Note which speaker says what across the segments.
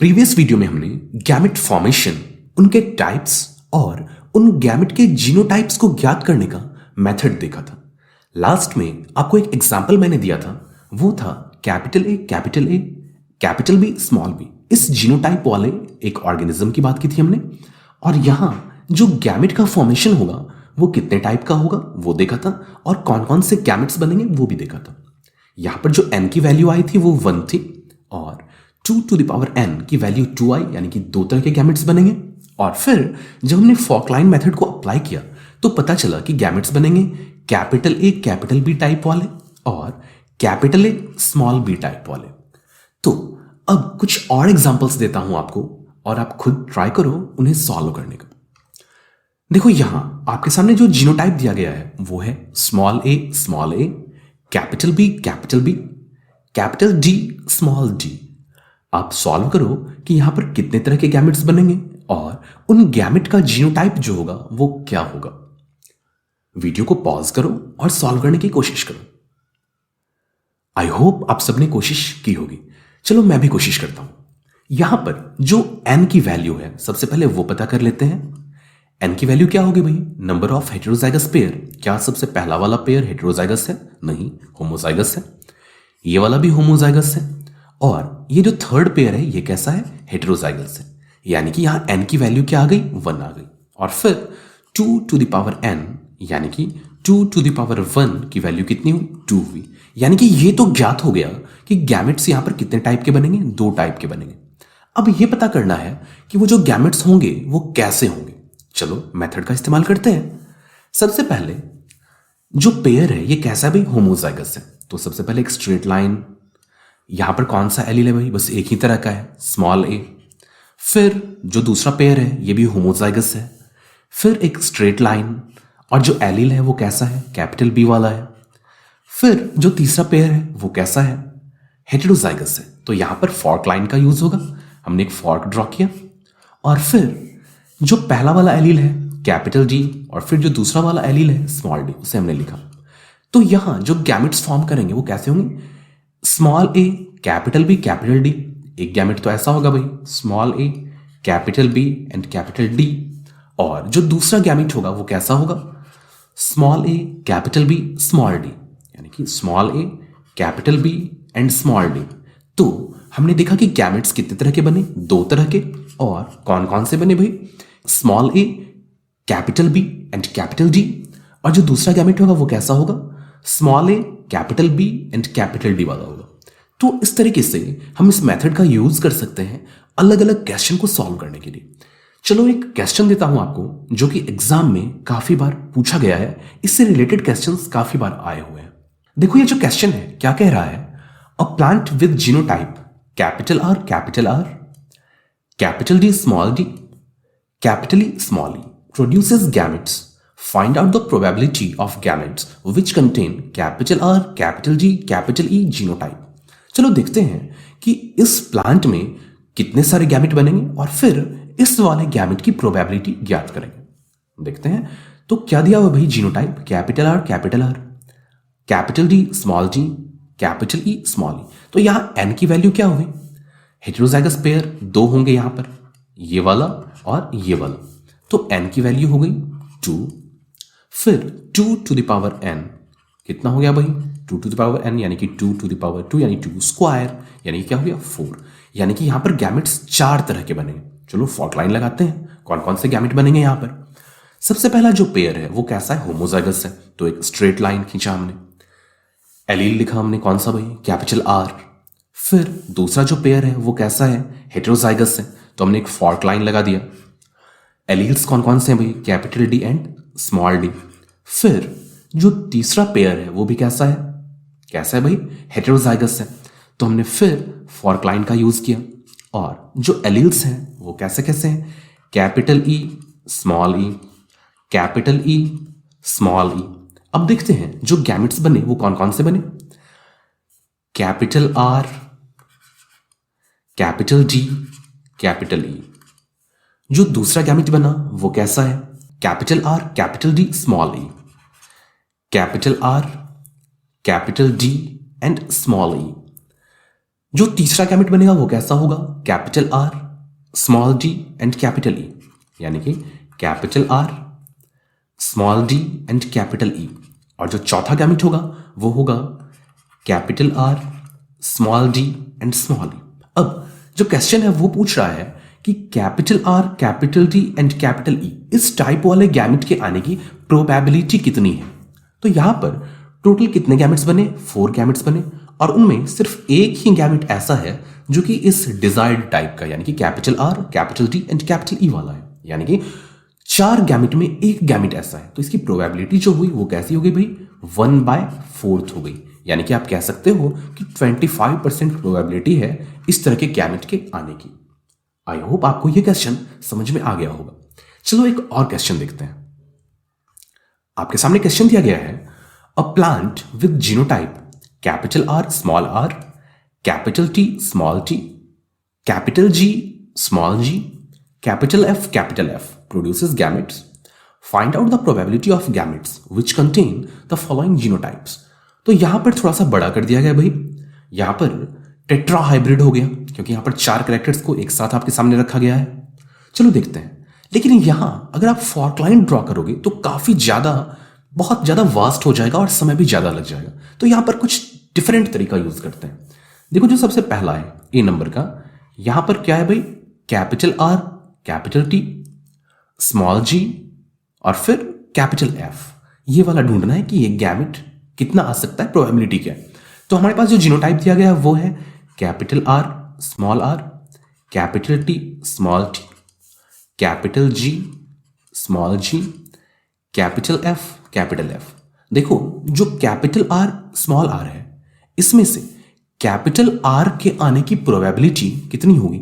Speaker 1: Previous video में हमने gamete formation, उनके टाइप्स और उन गैमेट के जीनोटाइप्स को ज्ञात करने का मेथड देखा था। लास्ट में आपको एक एग्जांपल मैंने दिया था, वो था capital A, capital B, small B. इस जीनोटाइप वाले एक ऑर्गेनिज्म की बात की थी हमने, और यहां जो गैमेट का फॉर्मेशन होगा वो कितने टाइप का होगा वो देखा था, और कौन कौन से गैमेट्स बनेंगे वो भी देखा था। यहां पर जो n की वैल्यू आई थी वो 1 थी, और 2 to the power n की वैल्यू 2 आई, यानी कि दो तरह के गैमेट्स बनेंगे। और फिर जब हमने फॉकलाइन मेथड को अप्लाई किया तो पता चला कि गैमेट्स बनेंगे capital A, capital B type वाले और capital A, small B type वाले। तो अब कुछ और एग्जांपल्स देता हूं आपको, और आप खुद ट्राई करो उन्हें सॉल्व करने का। देखो यहां आपके सामने जो जीनोटाइप दिया गया है वो है स्मॉल ए, capital B, capital D, small D. आप सॉल्व करो कि यहां पर कितने तरह के गैमेट्स बनेंगे और उन गैमेट का जीनोटाइप जो होगा वो क्या होगा। वीडियो को पॉज करो और सॉल्व करने की कोशिश करो। आई होप आप सबने कोशिश की होगी। चलो मैं भी कोशिश करता हूं। यहां पर जो n की वैल्यू है सबसे पहले वो पता कर लेते हैं। n की वैल्यू क्या होगी भाई? Number of heterozygous pair. क्या सबसे पहला वाला पेयर हेटेरोजाइगस है? नहीं, होमोजाइगस है। ये वाला भी होमोजाइगस है, और ये जो थर्ड पेयर है ये कैसा है? हेटेरोजाइगस है। यानी कि यहां n की वैल्यू क्या आ गई? 1 आ गई। और फिर 2 to the power n, यानी कि 2 to the power 1 की वैल्यू कितनी हुई? 2 हुई। यानी कि ये तो ज्ञात हो गया कि गैमेट्स यहां पर कितने टाइप के बनेंगे? 2 टाइप के बनेंगे। अब ये पता करना है कि वो जो गैमेट्स होंगे वो कैसे होंगे। चलो मेथड का इस्तेमाल करते हैं। सबसे पहले जो पेयर है ये कैसा है भाई? होमोजाइगस है। तो सबसे पहले एक स्ट्रेट लाइन, यहां पर कौन सा एलील है भाई? बस एक ही तरह का है, स्मॉल ए। फिर जो दूसरा पेयर है ये भी होमोजाइगस है। फिर एक स्ट्रेट लाइन, और जो एलील है वो कैसा है? कैपिटल बी वाला है। फिर जो तीसरा पेयर है वो कैसा है? हेटेरोजाइगस है। तो यहां पर फॉर्क लाइन का यूज होगा। हमने एक फॉर्क ड्रॉ किया, और फिर जो पहला वाला एलील है कैपिटल डी, और फिर जो दूसरा वाला एलील है स्मॉल डी, उसे हमने लिखा। तो यहां जो गैमेट्स फॉर्म करेंगे वो कैसे होंगे? स्मॉल ए, कैपिटल बी, कैपिटल डी। एक गैमेट तो ऐसा होगा भाई, small A, capital B and capital D. और जो दूसरा गैमेट होगा वो कैसा होगा? स्मॉल ए, कैपिटल बी, स्मॉल डी, यानी कि small A, capital B and small D. तो हमने देखा कि गैमेट्स कितने तरह के बने? 2 तरह के। और कौन कौन से बने भाई? Small A, capital B and capital D. और जो दूसरा गैमेट होगा वो कैसा होगा? Small A, capital B and capital D वाला होगा। तो इस तरीके से हम इस मेथड का यूज कर सकते हैं अलग अलग क्वेश्चन को सॉल्व करने के लिए। चलो एक क्वेश्चन देता हूं आपको जो कि एग्जाम में काफी बार पूछा गया है, इससे रिलेटेड क्वेश्चंस काफी बार आए हुए हैं। देखो ये जो क्वेश्चन है क्या कह रहा है? A plant with genotype capital R, capital D, small D, capital E, small E produces gametes. Find out the probability of gametes which contain capital R, capital G, capital E genotype. चलो देखते हैं कि इस plant में कितने सारे gamete बनेंगे और फिर इस वाले गैमेट की प्रोबेबिलिटी ज्ञात करेंगे। देखते हैं तो क्या दिया हुआ भाई? Genotype capital R, capital D, small जी, कैपिटल ई, स्मॉल ई। तो यहां n की वैल्यू क्या होगी? हेटेरोजाइगस पेयर 2 होंगे यहां पर, ये वाला और ये वाला। तो n की वैल्यू हो गई 2। फिर 2 to the power n कितना हो गया भाई? 2 to the power n, यानी कि 2 to the power 2, यानी 2 स्क्वायर, यानी क्या हो गया? 4। यानी कि यहां पर गैमेट्स 4 तरह के बनेंगे। चलो फॉर्क लाइन लगाते हैं, कौन कौन से गैमेट बनेंगे यहां पर। सबसे पहला जो पेयर है वो कैसा है? होमोजाइगस है। तो एक स्ट्रेट लाइन खींचा हमने, एलील लिखा हमने, कौन सा भाई? Capital are. फिर दूसरा जो पेयर है वो कैसा है? हेटेरोजाइगस है। तो हमने एक फॉर्क लाइन लगा दिया। एलील्स कौन कौन से हैं भाई? Capital D and small D. फिर जो तीसरा पेयर है वो भी कैसा है भाई? हेटेरोजाइगस है। तो हमने फिर फॉर्क लाइन का यूज किया, और जो एलील्स हैं वो कैसे कैसे हैं? Capital E, small E, capital E, small E. अब देखते हैं जो गैमेट्स बने वो कौन कौन से बने? Capital R, capital D, capital E. जो दूसरा गैमेट बना वो कैसा है? Capital R, capital D, small E, capital R, capital D and small E. जो तीसरा गैमेट बनेगा वो कैसा होगा? Capital R, small D and capital E, यानी कि capital R, small D and capital E. और जो चौथा गैमेट होगा वो होगा capital R, small D and small E. अब जो क्वेश्चन है वो पूछ रहा है कि capital R, capital D and capital ई इस टाइप वाले गैमेट के आने की प्रोबेबिलिटी कितनी है? तो यहां पर टोटल कितने गैमेट्स बने? 4 गैमेट्स बने, और उनमें सिर्फ एक ही गैमेट ऐसा है जो कि इस डिजायर्ड टाइप का, यानी कि capital R, capital D and capital ई वाला है। यानी कि 4 गैमेट में एक गैमेट ऐसा है, तो इसकी प्रोबेबिलिटी जो हुई वो कैसी हो गई भाई? 1/4 हो गई। यानी कि आप कह सकते हो कि 25% प्रोबेबिलिटी है इस तरह के गैमेट के आने की। आई होप आपको यह क्वेश्चन समझ में आ गया होगा। चलो एक और क्वेश्चन देखते हैं। आपके सामने क्वेश्चन दिया गया है, a plant with genotype capital R, small are, capital T, small T, capital G, small ji, capital F produces gametes. Find out the probability of gametes which contain the following genotypes. तो यहां पर थोड़ा सा बड़ा कर दिया गया भाई, यहां पर टेट्रा हाइब्रिड हो गया क्योंकि यहां पर 4 कैरेक्टर्स को एक साथ आपके सामने रखा गया है। चलो देखते हैं, लेकिन यहां अगर आप फॉर्क लाइन ड्रॉ करोगे तो काफी ज्यादा, बहुत ज्यादा वास्ट हो जाएगा और समय भी ज्यादा लग जाएगा। तो यहां पर कुछ डिफरेंट तरीका यूज करते हैं। देखो जो सबसे पहला है ए नंबर का, यहां पर क्या है भाई? Capital R, capital T, small G और फिर कैपिटल एफ। ये वाला ढूंढना है कि ये गैमेट कितना आ सकता है, प्रोबेबिलिटी क्या है। तो हमारे पास जो जीनोटाइप दिया गया है वो है capital R, small are, capital T, small T, capital G, small ji, capital F. देखो जो कैपिटल आर, स्मॉल आर है, इसमें से कैपिटल आर के आने की प्रोबेबिलिटी कितनी होगी?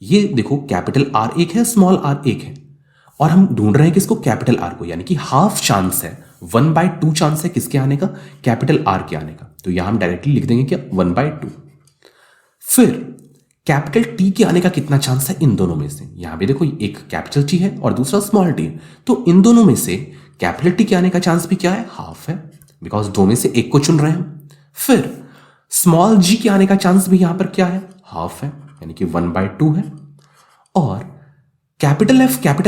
Speaker 1: ये देखो कैपिटल आर एक है, स्मॉल आर एक है, और हम ढूंढ रहे हैं किसको? कैपिटल आर को। यानी कि हाफ चांस है, 1/2 चांस है किसके आने का? कैपिटल आर के आने का। तो यहां हम डायरेक्टली लिख देंगे क्या? 1/2। फिर कैपिटल टी के आने का कितना चांस है इन दोनों में से? यहां भी देखो एक कैपिटल टी है और दूसरा स्मॉल टी है, तो इन दोनों में से कैपिटल टी के आने का चांस भी क्या है? हाफ है, बिकॉज दो में से एक को चुन रहे हैं हम। फिर स्मॉल जी के आने का चांस भी यहां पर क्या है? हाफ है, यानी कि 1/2 है। और कैपिटल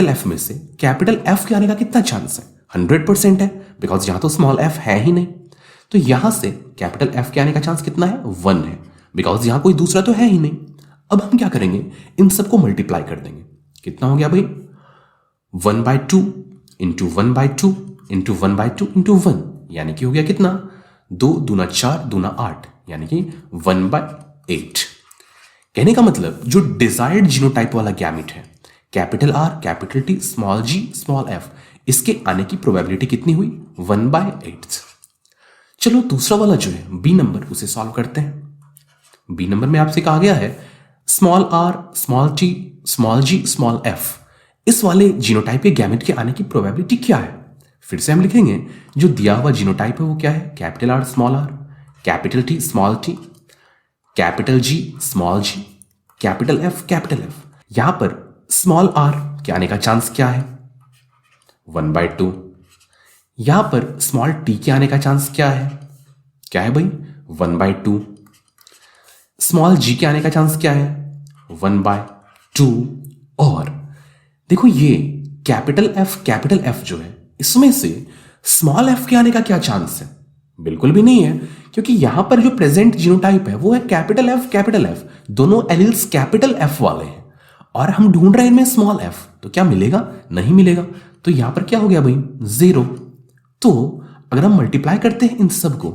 Speaker 1: एफ में से कैपिटल एफ के आने का कितना चांस है? 100% है, बिकॉज यहां तो स्मॉल एफ है ही नहीं। तो यहां से कैपिटल एफ के आने का चांस कितना है? 1 है, बिकॉज यहां कोई दूसरा तो है ही नहीं। अब हम क्या करेंगे? इन सबको मल्टीप्लाई कर देंगे। कितना हो गया भाई? 1/2 इंटू 1/2 इंटू 1/2 इंटू 1, यानी कि हो गया कितना? 2 दूना 4 दूना 8, यानी कि 1/8। कहने का मतलब जो डिजायर्ड जीनोटाइप वाला गैमेट है, capital R, capital T, small G, small F, इसके आने की प्रोबेबिलिटी कितनी हुई? 1/8। चलो दूसरा वाला जो है बी नंबर, उसे सॉल्व करते हैं। बी नंबर में आपसे कहा गया है small R, small T, small G, small F, इस वाले जीनोटाइप के गैमेट के आने की प्रोबेबिलिटी क्या है? फिर से हम लिखेंगे जो दिया हुआ जीनोटाइप है वो क्या है? Capital R, small are, capital T, small T, capital G, small ji, capital F. यहां पर स्मॉल आर के आने का चांस क्या है? 1/2। यहां पर स्मॉल टी के आने का चांस क्या है? क्या है भाई? 1/2। स्मॉल जी के आने का चांस क्या है? 1/2। और देखो ये कैपिटल एफ जो है, इसमें से स्मॉल एफ के आने का क्या चांस है? बिल्कुल भी नहीं है, क्योंकि यहां पर जो प्रेजेंट जीनोटाइप है वो है कैपिटल एफ। दोनों एलिल्स कैपिटल एफ वाले हैं और हम ढूंढ रहे हैं इनमें स्मॉल एफ, तो क्या मिलेगा? नहीं मिलेगा। तो यहां पर क्या हो गया भाई? 0। तो अगर हम मल्टीप्लाई करते हैं इन सबको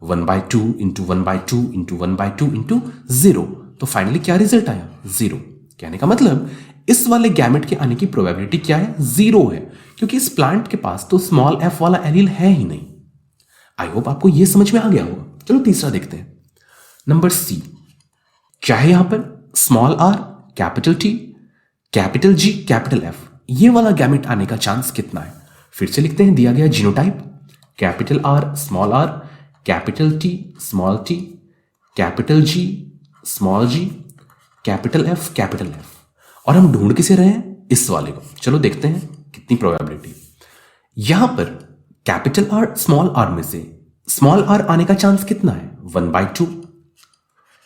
Speaker 1: 1/2 इंटू 1/2 इंटू 1/2 इंटू 0, तो फाइनली क्या रिजल्ट आया? 0। कहने का मतलब इस वाले गैमेट के आने की प्रोबेबिलिटी क्या है? 0 है, क्योंकि इस प्लांट के पास तो स्मॉल एफ वाला एलील है ही नहीं। आई होप आपको यह समझ में आ गया होगा। चलो तीसरा देखते हैं, नंबर सी। क्या है यहां पर? Small are, capital T, capital G, capital F, ये वाला गैमेट आने का चांस कितना है? फिर से लिखते हैं, दिया गया genotype capital R, small are, capital T, small T, capital G, small ji, capital F, और हम ढूंढ किसे रहे हैं? इस वाले को। चलो देखते हैं कितनी प्रोबेबिलिटी। यहां पर कैपिटल आर, स्मॉल आर में से स्मॉल आर आने का चांस कितना है? 1/2।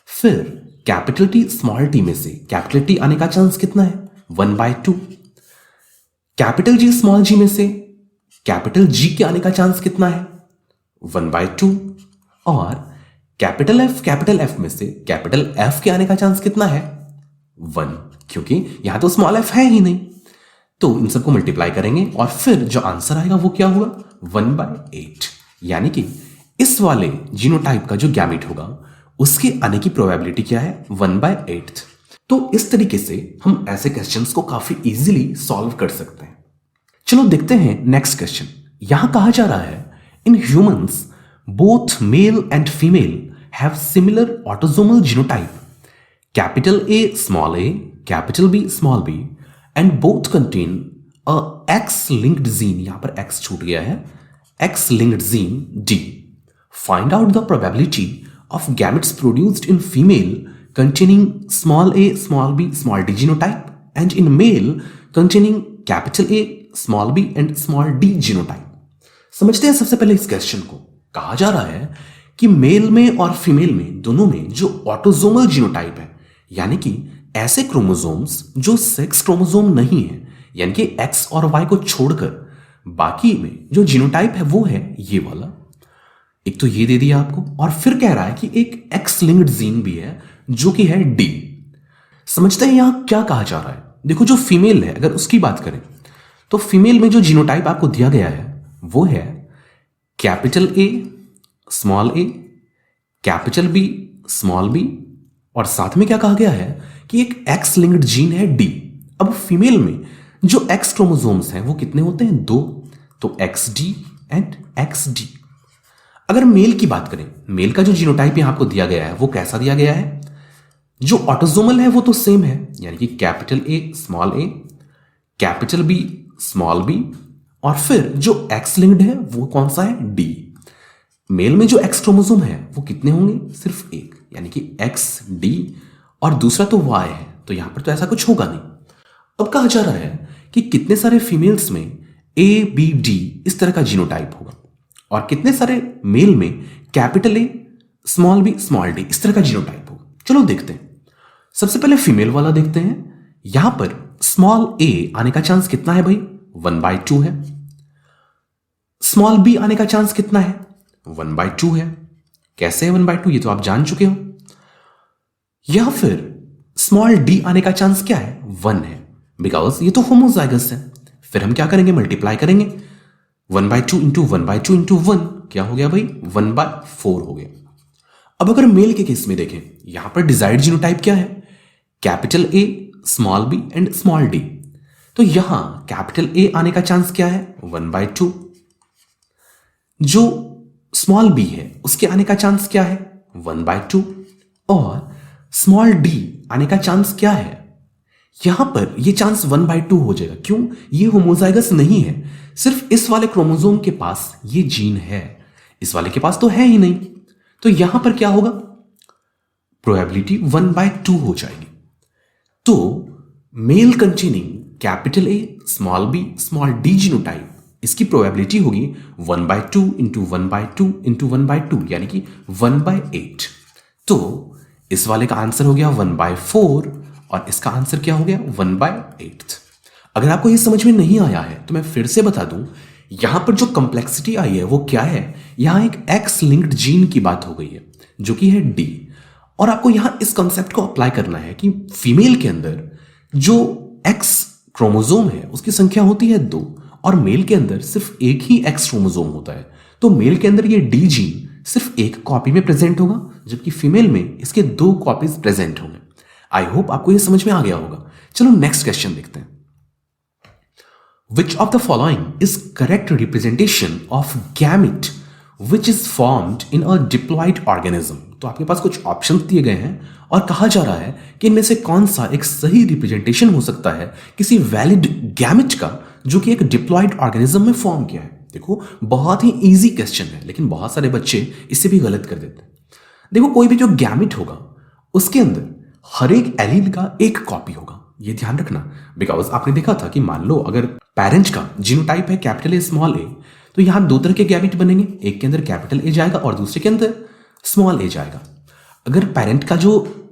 Speaker 1: फिर कैपिटल टी स्मॉल टी में से कैपिटल टी आने का चांस कितना है? 1/2। कैपिटल जी स्मॉल जी में से कैपिटल जी के आने का चांस कितना है? 1/2। और कैपिटल एफ में से कैपिटल एफ के आने का चांस कितना है? 1, क्योंकि यहां तो स्मॉल एफ है ही नहीं। तो इन सबको मल्टीप्लाई करेंगे और फिर जो आंसर आएगा वो क्या होगा? 1/8। यानी कि इस वाले जीनोटाइप का जो गैमेट होगा उसके आने की प्रोबेबिलिटी क्या है? 1/8। तो इस तरीके से हम ऐसे क्वेश्चंस को काफी इजीली सॉल्व कर सकते हैं। चलो देखते हैं नेक्स्ट क्वेश्चन। यहां कहा जा रहा है in humans both male and female have similar autosomal genotype capital A small a capital B small b and both contain a x linked gene, यहां पर एक्स छूट गया है, x linked gene D. Find out the probability of gametes produced in female containing small a small b small d genotype and in male containing capital A small b and small d genotype. समझते हैं सबसे पहले इस question को। कहा जा रहा है कि मेल में और फीमेल में दोनों में जो ऑटोसोमल जीनोटाइप है, यानी कि ऐसे क्रोमोसोम्स जो सेक्स क्रोमोसोम नहीं है, यानी कि एक्स और वाई को छोड़कर बाकी में जो जीनोटाइप है वो है ये वाला। एक तो ये दे दिया आपको, और फिर कह रहा है कि एक एक्स लिंक्ड जीन भी है जो कि है डी। समझते हैं यहां क्या कहा जा रहा है। देखो जो फीमेल है अगर उसकी बात करें तो फीमेल में जो जीनोटाइप आपको दिया गया है वो है capital A small A capital B small b, और साथ में क्या कहा गया है कि एक एक्स लिंक्ड जीन है डी। अब फीमेल में जो एक्स क्रोमोसोम्स हैं वो कितने होते हैं? 2। तो x D and x D. अगर मेल की बात करें, मेल का जो जीनोटाइप यहां आपको दिया गया है वो कैसा दिया गया है? जो ऑटोसोमल है वो तो सेम है, यानी कि capital A small A capital B small b, और फिर जो एक्स लिंक्ड है वो कौन सा है? डी। मेल में जो एक्स क्रोमोसोम है वो कितने होंगे? सिर्फ एक, यानी कि एक्स डी, और दूसरा तो वाई है, तो यहां पर तो ऐसा कुछ होगा नहीं। अब कहा जा रहा है कि कितने सारे फीमेल्स में ए बी डी इस तरह का जीनोटाइप होगा और कितने सारे मेल में capital A small b small d इस तरह का जीनोटाइप होगा। चलो देखते हैं। सबसे पहले फीमेल वाला देखते हैं। यहां पर स्मॉल ए आने का चांस कितना है भाई? 1/2 है। स्मॉल बी आने का चांस कितना है? 1/2 है। कैसे है 1/2? ये तो आप जान चुके हो। या फिर स्मॉल डी आने का चांस क्या है? 1 है, बिकॉज ये तो होमोजाइगस है। फिर हम क्या करेंगे? मल्टीप्लाई करेंगे। 1/2 इंटू 1/2 इंटू 1 क्या हो गया भाई? 1/4 हो गया। अब अगर मेल के केस में देखें, यहां पर डिजायर्ड जीनोटाइप क्या है? Capital A small b and small D. तो यहां कैपिटल ए आने का चांस क्या है? 1/2। जो स्मॉल बी है उसके आने का चांस क्या है? 1/2। और स्मॉल डी आने का चांस क्या है? यहां पर ये चांस 1/2 हो जाएगा। क्यों? ये होमोजाइगस नहीं है, सिर्फ इस वाले क्रोमोसोम के पास ये जीन है, इस वाले के पास तो है ही नहीं। तो यहां पर क्या होगा? प्रोबेबिलिटी 1/2 हो जाएगी। तो male containing capital A small b small d genotype, इसकी प्रोबेबिलिटी होगी 1/2 इंटू 1/2 इंटू 1/2, यानी कि 1/8। तो इस वाले का आंसर हो गया 1/4 और इसका आंसर क्या हो गया? 1/8। अगर आपको ये समझ में नहीं आया है तो मैं फिर से बता दूं, यहां पर जो कॉम्प्लेक्सिटी आई है वो क्या है? यहां एक एक्स लिंक्ड जीन की बात हो गई है जो कि है डी, और आपको यहां इस कॉन्सेप्ट को अप्लाई करना है कि फीमेल के अंदर जो एक्स क्रोमोसोम है उसकी संख्या होती है 2 और मेल के अंदर सिर्फ एक ही एक्स क्रोमोसोम होता है। तो मेल के अंदर ये डी जीन सिर्फ एक कॉपी में प्रेजेंट होगा, जबकि फीमेल में इसके 2 कॉपीज प्रेजेंट होंगे। आई होप आपको ये समझ में आ गया होगा। चलो नेक्स्ट क्वेश्चन देखते हैं। Which of the following is correct representation of gamete which is formed in a diploid organism? तो आपके पास कुछ ऑप्शंस दिए गए हैं और कहा जा रहा है कि इनमें से कौन सा एक सही रिप्रेजेंटेशन हो सकता है किसी वैलिड गैमेट का जो कि एक डिप्लॉयड ऑर्गेनिज्म में फॉर्म किया है। देखो बहुत ही इजी क्वेश्चन है, लेकिन बहुत सारे बच्चे इससे भी गलत कर देते हैं। देखो कोई भी जो गैमेट होगा उसके अंदर हर एक एलील का एक कॉपी होगा, ये ध्यान रखना। बिकॉज आपने देखा था कि मान लो अगर पेरेंट का जीनोटाइप है कैपिटल ए स्मॉल ए, तो यहां 2 तरह के गैमेट बनेंगे, एक के अंदर कैपिटल ए जाएगा और दूसरे के अंदर स्मॉल ए जाएगा। अगर पेरेंट का जो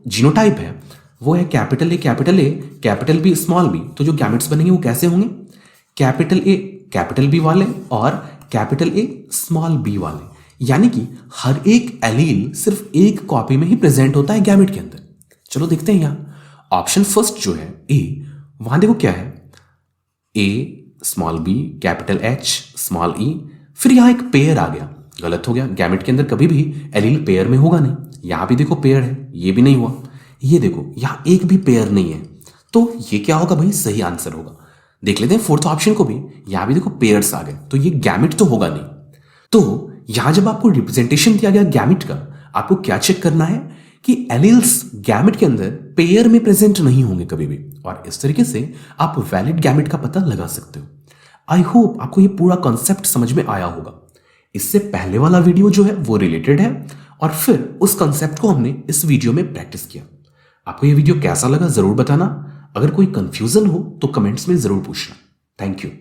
Speaker 1: जीनोटाइप है वो है capital A capital B small b. तो जो गैमेट्स बनेंगे वो कैसे होंगे, कैपिटल ए कैपिटल बी वाले और कैपिटल ए स्मॉल बी वाले। यानी कि हर एक एलील सिर्फ एक कॉपी में ही प्रेजेंट होता है गैमेट के अंदर। चलो देखते हैं यहां ऑप्शन फर्स्ट जो है ए, वहां देखो क्या है, A small B capital H small E, फिर यहां एक पेयर आ गया, गलत हो गया। गैमेट के अंदर कभी भी एलील पेयर में होगा नहीं। यहां भी देखो पेयर है, ये भी नहीं हुआ। ये देखो यहां एक भी पेयर नहीं है, तो ये क्या होगा भाई, सही आंसर होगा। देख लेते हैं फोर्थ ऑप्शन को भी, यहां भी देखो पेयर्स आ गए, तो ये गैमेट तो होगा नहीं। तो यहां जब आपको रिप्रेजेंटेशन दिया गया गैमेट का, आपको क्या चेक करना है कि एलील्स गैमेट के अंदर पेयर में प्रेजेंट नहीं होंगे कभी भी, और इस तरीके से आप वैलिड गैमेट का पता लगा सकते हो। आई होप आपको ये पूरा कॉन्सेप्ट समझ में आया होगा। इससे पहले वाला वीडियो जो है वो रिलेटेड है, और फिर उस कॉन्सेप्ट को हमने इस वीडियो में प्रैक्टिस किया। आपको ये वीडियो कैसा लगा जरूर बताना। अगर कोई कंफ्यूजन हो तो कमेंट्स में जरूर पूछना। Thank you.